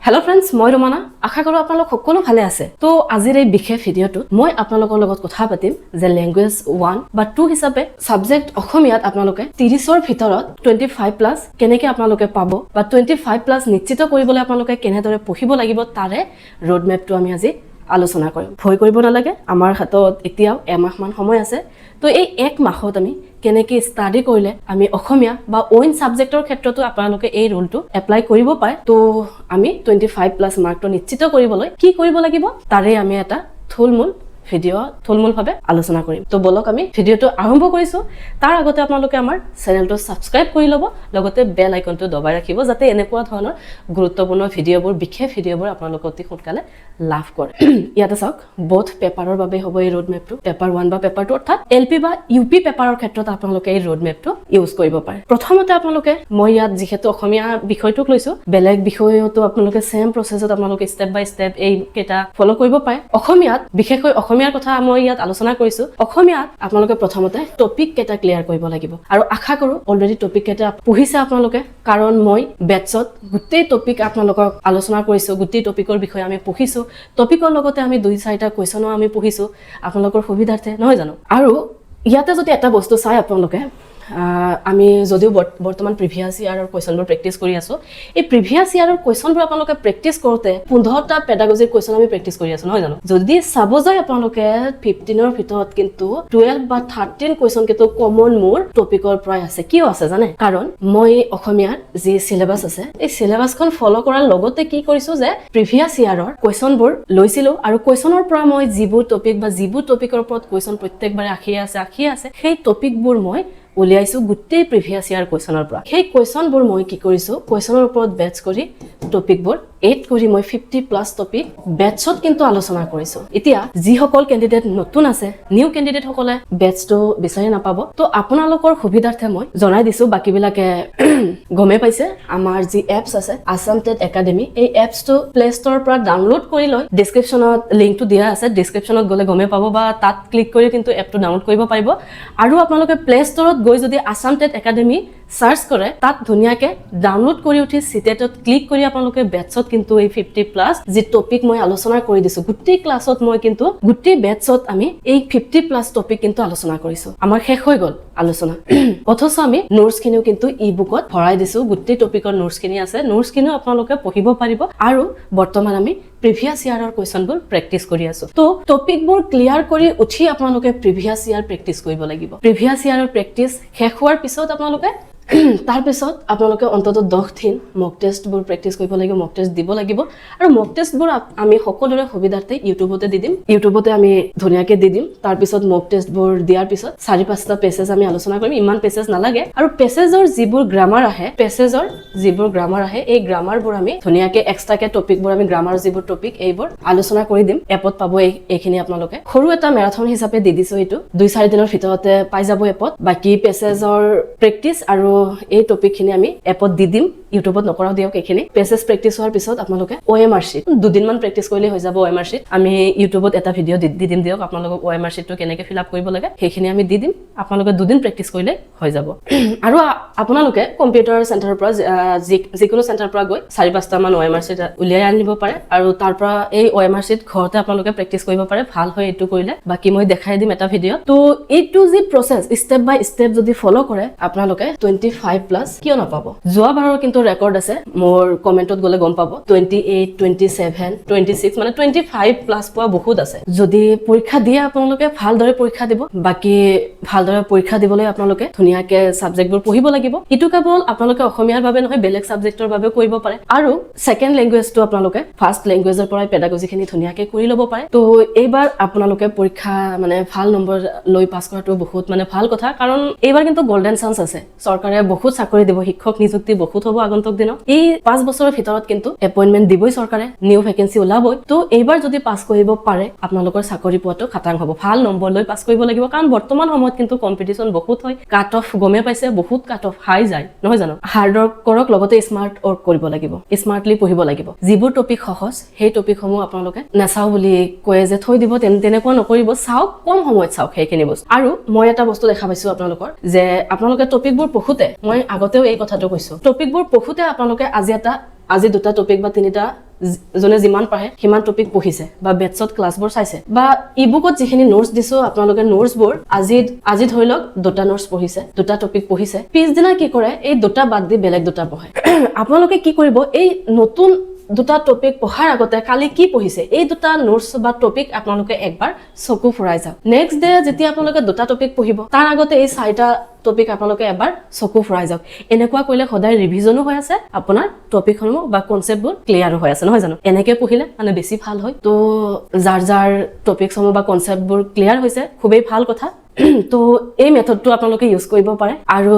Hello friends, মই ৰমানা আশা কৰো আপোনালোক সকলো ভালে আছে তো আজিৰ এই বিশেষ ভিডিওটো মই আপোনালোকৰ লগত কথা পাতিম যে ল্যাঙ্গুৱেজ 1 বা 2 হিচাপে সাবজেক্ট অসমীয়াত আপোনালোকে 30 ৰ ভিতৰত 25 প্লাস কেনেকৈ আপোনালোকে পাব বা 25 প্লাস নিশ্চিত কৰিবলৈ আপোনালোকে কেনেদৰে পঢ়িব লাগিব তাৰে ৰোড মেপটো আমি আজি আলোচনা কৰিম ভয় কৰিব নালাগে আমাৰ হাতত এতিয়াও এমাহ মান সময় আছে তো এই এক মাহত আমি কেনেকৈ ষ্টাডি কৰিলে আমি অসমীয়া বা ওইন সাবজেক্টৰ ক্ষেত্ৰতো আপোনালোকে এই ৰুলটো এপ্লাই কৰিব পাৰে তো আমি 25 প্লাস মাৰ্কটো নিশ্চিত কৰিবলৈ কি কৰিব লাগিব তাৰে আমি এটা থুলমূল ভাবে আলোচনা কৰিম তো বলক আমি ভিডিওটো আৰম্ভ কৰিছো তাৰ আগতে আপোনালোকে আমাৰ চেনেলটো সাবস্ক্ৰাইব কৰি লব লগতে বেল আইকনটো দবাই ৰাখিব যাতে এনেকুৱা ধৰণৰ গুৰুত্বপূৰ্ণ ভিডিওবোৰ বিশেষ ভিডিওবোৰ আপোনালোক অতি সোনকালে লাভ কৰে ইয়াতে চাওক বোথ পেপাৰৰ বাবে হ'ব এই ৰোড মেপটো পেপাৰ 1 বা পেপাৰ 2 অৰ্থাৎ এলপি বা ইউপি পেপাৰৰ ক্ষেত্ৰত আপোনালোকে এই ৰোড মেপটো ইউজ কৰিব পাৰে প্ৰথমতে আপোনালোকে মই ইয়াত যেহেতু অসমীয়া বিষয়টোক লৈছো বেলেগ বিষয়টো আপোনালোকে সেম প্ৰসেছত আপোনালোকে স্টেপ বাই স্টেপ এই কেটা ফলো কৰিব পাৰে অসমীয়াত বিশেষকৈ অসমীয়াৰ কথা মই ইয়াত আলোচনা কৰিছো অসমীয়াত আপোনালোকে প্ৰথমতে টপিক কেটা ক্লিয়াৰ কৰিব লাগিব আৰু আশা কৰো অলৰেডি টপিক কেটা পঢ়িছে আপোনালোকে কাৰণ মই বেটছত গোটেই টপিক আপোনালোকক আলোচনা কৰিছো গোটেই টপিকৰ বিষয়ে আমি পঢ়িছো টপিকৰ লগতে আমি 2-4টা কোৱেশ্যনো আমি পঢ়িছো আপোনালোকৰ সুবিধাৰ্থে নহয় জানো আৰু ইয়াতে যদি এটা বস্তু চাই আপোনালোকে আমি যদিও বৰ্তমান প্ৰিভিয়াস ইয়াৰৰ কোৱেশ্যনবোৰ প্ৰেক্টিস কৰি আছো এই প্ৰিভিয়াস ইয়াৰৰ কোৱেশ্যনবোৰ আপোনালোকে প্ৰেক্টিস কৰোতে 15টা পেডাগজিৰ কোৱেশ্যন আমি প্ৰেক্টিস কৰি আছো নহয় জানো যদি চাব যায় আপোনালোকে 15ৰ ভিতৰত কিন্তু 12 বা 13 কোৱেশ্যন কিন্তু কমন মোৰ টপিকৰ প্ৰায় আছে কিয় আছে জানে কাৰণ মই অসমীয়াৰ যি সিলেবাস আছে এই সিলেবাসখন ফলো কৰাৰ লগতে কি কৰিছো যে প্ৰিভিয়াস ইয়াৰৰ কোৱেশ্যনবোৰ লৈছিলো আৰু কোৱেশ্যনৰ পৰা মই যিবোৰ টপিক বা যিবোৰ টপিকৰ ওপৰত কোৱেশ্যন প্ৰত্যেকবাৰে আহি আছে সেই টপিকবোৰ মই উলিয়াইছো গুটেই প্ৰিভিয়াস ইয়াৰ কোৱেশ্যনৰ পৰা সেই কোৱেশ্যনবোৰ মই কি কৰিছো কোৱেশ্যনৰ ওপৰত বেচ কৰি টপিকবোৰ এড কৰি মই 50 প্লাস টপিক বেচত কিন্তু আলোচনা কৰিছো এতিয়া যি সকল ক্যান্ডিডেট নতুন আছে নিউ ক্যান্ডিডেট সকলে বেচটো বিচাৰি নাপাব তো আপোনালোকৰ সুবিধাৰ্থে মই জনাই দিছো বাকি বিলাকে গমে পাইছে আমাৰ যি এপছ আছে আসাম টেট একাডেমি এই এপছটো প্লে ষ্টৰৰ পৰা ডাউনলোড কৰি লৈ ডেসক্ৰিপচনত লিংকটো দিয়া আছে ডেসক্ৰিপচনত গলে গমে পাব বা তাত ক্লিক কৰি কিন্তু এপটো ডাউনলোড কৰিব পাৰিব আৰু আপোনালোকে প্লে ষ্টৰত গৈ যদি আসাম টেট একাডেমি সাৰ্চ কৰে তাত ধুনিয়াকে ডাউনলোড কৰি উঠি সিটেটত ক্লিক কৰি আপোনালোকে বেটছত কিন্তু এই 50 প্লাস যি টপিক মই আলোচনা কৰি দিছো গুটি ক্লাছত মই কিন্তু গুটি বেটছত আমি এই 50 প্লাস টপিক কিন্তু আলোচনা কৰিছো আমাৰ শেষ হৈ গল আলোচনা অথচ আমি নোটস খিনিও কিন্তু ই-বুকত ভৰাই দিছো গুটি টপিকৰ নোটস খিনি আছে নোটস খিনিও আপোনালোকে পঢ়িব পাৰিব আৰু বৰ্তমান আমি প্ৰিভিয়াস ইয়াৰৰ কোৱেশ্যনবোৰ প্ৰেক্টিস কৰি আছো তো টপিকবোৰ ক্লিয়াৰ কৰি উঠি আপোনালোকে প্ৰিভিয়াস ইয়াৰ প্ৰেক্টিস কৰিব লাগিব প্ৰিভিয়াস ইয়াৰৰ প্ৰেক্টিস শেষ হোৱাৰ পিছত আপোনালোকে তাৰ পিছত আপোনালোকে অন্তত 10 দিন মক টেষ্টবোৰ প্ৰেক্টিস কৰিব লাগিব মক টেষ্ট দিব লাগিব আৰু মক টেষ্টবোৰ আমি সকলোৰে সুবিধাৰ্থে ইউটিউবতে দি দিম ইউটিউবতে আমি ধুনিয়াকে দি দিম তাৰ পিছত মক টেষ্টবোৰ দিয়াৰ পিছত 4-5টা পেছেজ আমি আলোচনা কৰিম ইমান পেছেজ নালাগে আৰু পেছেজৰ যিবোৰ গ্ৰামাৰ আহে এই গ্ৰামাৰবোৰ আমি ধুনিয়াকে এক্সট্ৰাকে টপিকবোৰ আমি গ্ৰামাৰ যিবোৰ টপিক এইবোৰ আলোচনা কৰি দিম এপত পাব এইখিনি আপোনালোকে সৰু এটা মেৰাথন হিচাপে দি দিছো এইটো 2-4 দিনৰ ভিতৰতে পাই যাব এপত বাকি পেছেজৰ প্ৰেক্টিস আৰু এই টপিক খিনি আমি এপত দি দিম ইউটিউবত নকৰাও দিয়ক এইখিনি পেছেজ প্ৰেক্টিস হোৱাৰ পিছত আপোনালোকে OMR শীট 2 দিন মান প্ৰেক্টিস কৰিলে হৈ যাব OMR শীট আমি ইউটিউবত এটা ভিডিও দি দিম দিয়ক আপোনালোকক OMR শীটটো কেনেকৈ ফিল আপ কৰিব লাগে সেইখিনি আমি দি দিম আপোনালোকে 2 দিন প্ৰেক্টিস কৰিলে হৈ যাব আৰু আপোনালোকে কম্পিউটাৰ চেণ্টাৰৰ পৰা যিকোনো চেণ্টাৰৰ পৰা গৈ 4-5টা মান OMR শীট উলিয়াই আনিব পাৰে আৰু তাৰ পৰা এই OMR শীট ঘৰতে আপোনালোকে প্ৰেক্টিস কৰিব পাৰে ভাল হয় এটো কৰিলে বাকি মই দেখাই দিম এটা ভিডিও তো এইটো যি প্ৰসেস স্টেপ বাই স্টেপ যদি ফলো কৰে আপোনালোকে 25 প্লাস কিয় নাপাব যোৱাবাৰৰ কিন্তু ৰেকৰ্ড আছে মোৰ কমেন্টত গলে গম পাব 28 27 26 মানে 25 প্লাস পোৱা বহুত আছে যদি পৰীক্ষা দিয়ে আপোনালোকে ভালদৰে পৰীক্ষা দিব বাকি ভালদৰে পৰীক্ষা দিবলৈ আপোনালোকে ধুনিয়াকে সাবজেক্টবোৰ পঢ়িব লাগিব ইটো কেৱল আপোনালোকে অসমীয়াৰ বাবে নহয় বেলেগ সাবজেক্টৰ বাবে কৰিব পাৰে আৰু সেকেন্ড ল্যাঙ্গুৱেজটো আপোনালোকে ফাৰ্স্ট ল্যাঙ্গুৱেজৰ পৰা পেডাগজিখিনি ধুনিয়াকে কৰি ল'ব পাৰে তো এইবাৰ আপোনালোকে পৰীক্ষা মানে ভাল নম্বৰ লৈ পাছ কৰাটো বহুত মানে ভাল কথা কাৰণ এইবাৰ কিন্তু গোল্ডেন চান্স আছে সৰকাৰে বহুত চাকৰি দিব শিক্ষক নিযুক্তি বহুত হ'ব আগন্তুক দিনত এই 5 বছৰৰ ভিতৰত কিন্তু এপইন্টমেন্ট দিবই সৰকাৰে নিউ ভ্যাকেন্সি ওলাবই তো এইবাৰ যদি পাছ কৰিব পাৰে আপোনালোকৰ চাকৰি পোৱাটো খাটাং হ'ব ভাল নম্বৰ লৈ পাছ কৰিব লাগিব কাৰণ বৰ্তমান সময়ত কিন্তু কম্পিটিশন বহুত হয় কাট অফ গমে পাইছে বহুত কাট অফ হাই যায় নহয় জানো হাৰ্ড ওয়াৰ্ক কৰক লগতে স্মাৰ্ট ওয়াৰ্ক কৰিব লাগিব স্মাৰ্টলি পঢ়িব লাগিব যিবোৰ টপিক সহজ সেই টপিকসমূহ আপোনালোকে নাচাও বুলি কয় যে থৈ দিব তেনেকুৱা নকৰিব চাওক কম সময়ত চাওক সেইখিনি বস্তু আৰু মই এটা বস্তু দেখা পাইছো আপোনালোকৰ যে আপোনালোকে টপিকবোৰ পঢ়োতে মই আগতেও এই কথাটো কৈছো টপিকবোৰ পঢ়োতে আপোনালোকে আজি দুটা টপিক বা তিনিটা যোনে যিমান পাৰে সিমান টপিক পঢ়িছে বা বেটছত ক্লাছবোৰ চাইছে বা ইবুকত যিখিনি নোটছ দিছো আপোনালোকে নোটছবোৰ আজি ধৰি লওক দুটা নোটছ পঢ়িছে দুটা টপিক পঢ়িছে পিছদিনা কি কৰে এই দুটা বাদ দি বেলেগ দুটা পঢ়ে আপোনালোকে কি কৰিব এই নতুন দুটা টপিক পঢ়াৰ আগতে কালি কি পঢ়িছে এই দুটা নোটছ বা টপিক আপোনালোকে একবাৰ চকু ফুৰাই যাওক নেক্সট ডে যেতিয়া আপোনালোকে দুটা টপিক পঢ়িব তাৰ আগতে এই চাৰিটা টপিক আপোনালোকে এবাৰ চকু ফুৰাই যাওক এনেকুৱা কৰিলে সদায় ৰিভিজনো হৈ আছে আপোনাৰ টপিকসমূহ বা কনচেপ্টবোৰ ক্লিয়াৰো হৈ আছে নহয় জানো এনেকৈ পঢ়িলে মানে বেছি ভাল হয় তো যাৰ টপিকসমূহ বা কনচেপ্টবোৰ ক্লিয়াৰ হৈছে খুবেই ভাল কথা তো এই মেথডটো আপোনালোকে ইউজ কৰিব পাৰে আৰু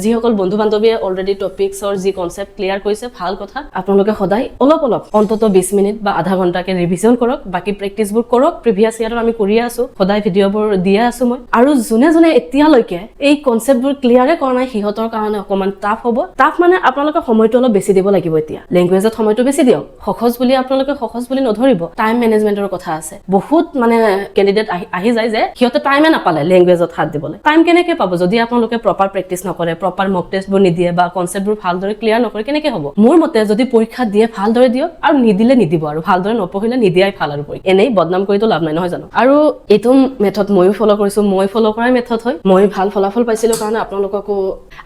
যিসকল বন্ধু বান্ধৱীয়ে অলৰেডি টপিকছৰ যি কনচেপ্ট ক্লিয়াৰ কৰিছে ভাল কথা আপোনালোকে সদায় অলপ অন্তত 20 মিনিট বা আধা ঘণ্টাকে ৰিভিজন কৰক বাকি প্ৰেক্টিছবোৰ কৰক প্ৰিভিয়াছ ইয়াৰত আমি কৰিয়ে আছো সদায় ভিডিঅ'বোৰ দিয়ে আছো মই আৰু যোনে এতিয়ালৈকে এই কনচেপ্টবোৰ ক্লিয়াৰে কৰা নাই সিহঁতৰ কাৰণে অকমান টাফ হ'ব টাফ মানে আপোনালোকে সময়টো অলপ বেছি দিব লাগিব এতিয়া লেংগুৱেজত সময়টো বেছি দিয়ক সহজ বুলি নধৰিব টাইম মেনেজমেন্টৰ কথা আছে বহুত মানে কেণ্ডিডেট আহি যায় যে সিহঁতে টাইমে নাপালে লেংগুৱেজত হাত দিবলৈ টাইম কেনেকৈ পাব যদি আপোনালোকে প্ৰপাৰ প্ৰেক্টিছ নকৰে প্ৰপাৰ মক টেষ্টবোৰ নিদিয়ে বা কনচেপ্টবোৰ ভালদৰে ক্লিয়াৰ নকৰে কেনেকৈ হ'ব মোৰ মতে যদি পৰীক্ষা দিয়ে ভালদৰে দিয়ক আৰু নিদিলে নিদিব আৰু ভালদৰে নপঢ়িলে নিদিয়াই ভাল আৰু পৰীক্ষা এনেই বদনাম কৰিতো লাভ নাই নহয় জানো আৰু এইটো মেথড ময়ো ফ'ল' কৰিছোঁ মই ফ'ল' কৰাই মেথড হয় মই ভাল ফলাফল পাইছিলোঁ কাৰণে আপোনালোককো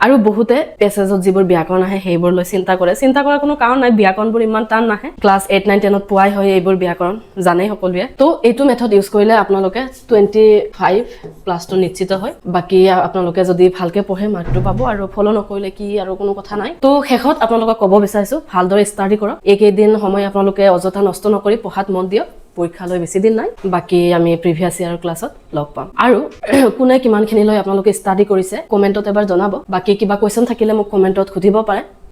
আৰু বহুতে পেছেজত যিবোৰ ব্যাকৰণ আহে সেইবোৰ লৈ চিন্তা কৰাৰ কোনো কাৰণ নাই ব্যাকৰণবোৰ ইমান টান নাহে ক্লাছ 8, 9, 10ত পোৱাই হয় এইবোৰ ব্যাকৰণ জানেই সকলোৱে তো এইটো মেথড ইউজ কৰিলে আপোনালোকে 25+ নিশ্চিত হয় বাকি আপোনালোকে যদি ভালকে পঢ়ে মাৰ্কটো পাব আৰু ফলো নকৰিলে কি আৰু কোনো কথা নাই তো শেষত আপোনালোকক ক'ব বিচাৰিছো ভালদৰে ষ্টাডি কৰক এইকেইদিন সময় আপোনালোকে অযথা নষ্ট নকৰি পঢ়াত মন দিয়ক পৰীক্ষালৈ বেছি দিন নাই বাকি আমি প্ৰিভিয়াছ ইয়াৰ ক্লাছত লগ পাম আৰু কোনে কিমানখিনি লৈ আপোনালোকে ষ্টাডি কৰিছে কমেণ্টত এবাৰ জনাব বাকি কিবা কোৱেশ্চন থাকিলে মোক কমেণ্টত সুধিব পাৰে